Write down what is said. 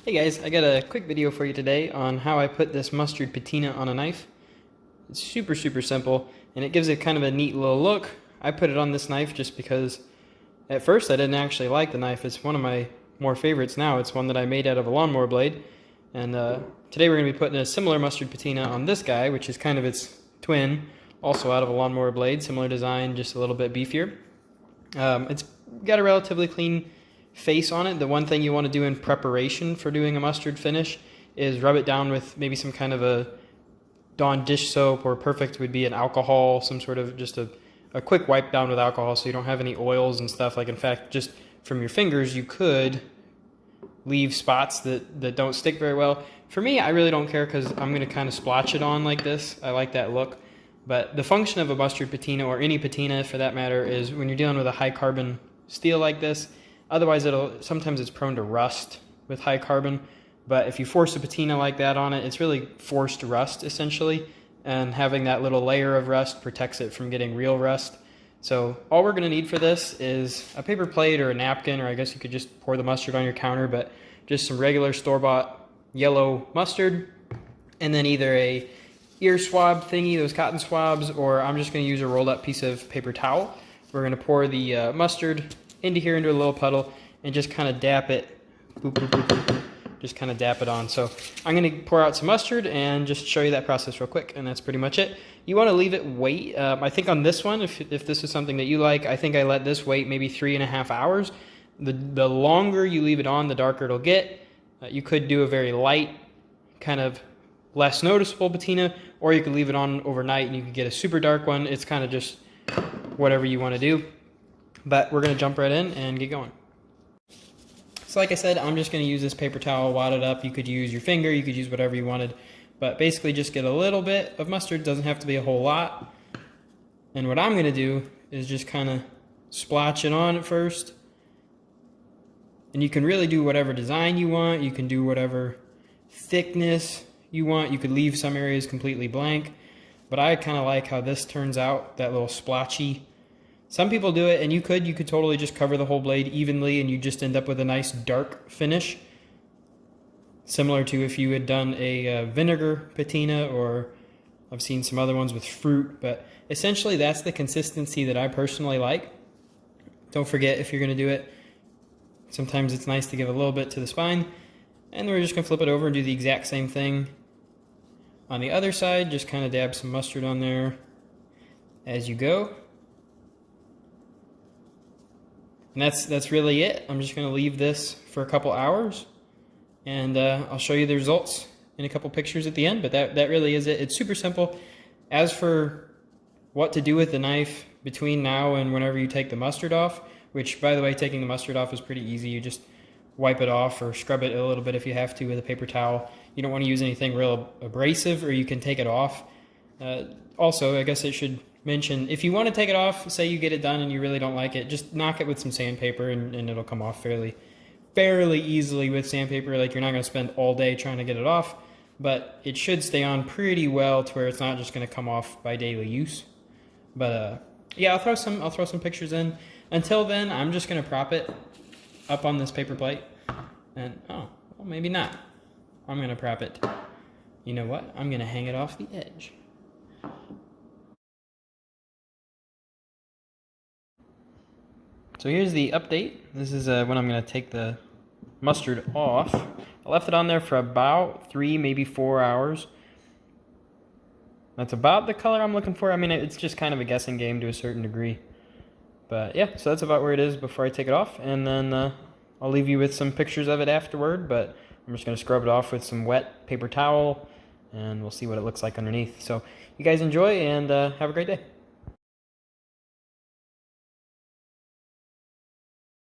Hey guys, I got a quick video for you today on how I put this mustard patina on a knife. It's super simple and it gives it kind of a neat little look. I put it on this knife just because at first I didn't actually like the knife. It's one of my more favorites now. It's one that I made out of a lawnmower blade. And today we're going to be putting a similar mustard patina on this guy, which is kind of its twin, also out of a lawnmower blade, similar design, just a little bit beefier. It's got a relatively clean face on it. The one thing you want to do in preparation for doing a mustard finish is rub it down with maybe some kind of a Dawn dish soap, or perfect would be an alcohol, some sort of just a quick wipe down with alcohol so you don't have any oils and stuff. Like, in fact, just from your fingers you could leave spots that don't stick very well. For me, I really don't care because I'm going to kind of splotch it on like this. I like that look. But the function of a mustard patina, or any patina for that matter, is when you're dealing with a high carbon steel like this. Otherwise, sometimes it's prone to rust with high carbon. But if you force a patina like that on it, it's really forced rust essentially. And having that little layer of rust protects it from getting real rust. So all we're going to need for this is a paper plate or a napkin, or I guess you could just pour the mustard on your counter, but just some regular store-bought yellow mustard. And then either a ear swab thingy, those cotton swabs, or I'm just going to use a rolled up piece of paper towel. We're going to pour the mustard into here, into a little puddle, and just kind of dap it, boop, boop, boop, boop, boop. Just kind of dap it on. So I'm going to pour out some mustard and just show you that process real quick, and that's pretty much it. You want to leave it wait. I think on this one, if this is something that you like, I think I let this wait maybe 3.5 hours. The longer you leave it on, the darker it'll get. You could do a very light, kind of less noticeable patina, or you could leave it on overnight and you could get a super dark one. It's kind of just whatever you want to do. But we're going to jump right in and get going. So like I said, I'm just going to use this paper towel, wad it up. You could use your finger, you could use whatever you wanted. But basically just get a little bit of mustard, doesn't have to be a whole lot. And what I'm going to do is just kind of splotch it on at first. And you can really do whatever design you want. You can do whatever thickness you want. You could leave some areas completely blank. But I kind of like how this turns out, that little splotchy. Some people do it, and you could totally just cover the whole blade evenly and you just end up with a nice dark finish. Similar to if you had done a vinegar patina, or I've seen some other ones with fruit, but essentially that's the consistency that I personally like. Don't forget, if you're going to do it, sometimes it's nice to give a little bit to the spine. And then we're just going to flip it over and do the exact same thing on the other side. Just kind of dab some mustard on there as you go. And that's really it. I'm just going to leave this for a couple hours, and I'll show you the results in a couple pictures at the end, but that really is it. It's super simple. As for what to do with the knife between now and whenever you take the mustard off, which, by the way, taking the mustard off is pretty easy. You just wipe it off or scrub it a little bit if you have to with a paper towel. You don't want to use anything real abrasive, or you can take it off. Also, I guess I should mention, if you want to take it off, say you get it done and you really don't like it, just knock it with some sandpaper and it'll come off fairly easily with sandpaper. Like, you're not going to spend all day trying to get it off, but it should stay on pretty well to where it's not just going to come off by daily use. But yeah, I'll throw some pictures in. Until then, I'm just going to prop it up on this paper plate, and well, maybe not. I'm going to prop it. You know what? I'm going to hang it off the edge. So here's the update. This is when I'm going to take the mustard off. I left it on there for about 3, maybe 4 hours. That's about the color I'm looking for. I mean, it's just kind of a guessing game to a certain degree. But yeah, so that's about where it is before I take it off. And then I'll leave you with some pictures of it afterward. But I'm just going to scrub it off with some wet paper towel, and we'll see what it looks like underneath. So you guys enjoy, and have a great day.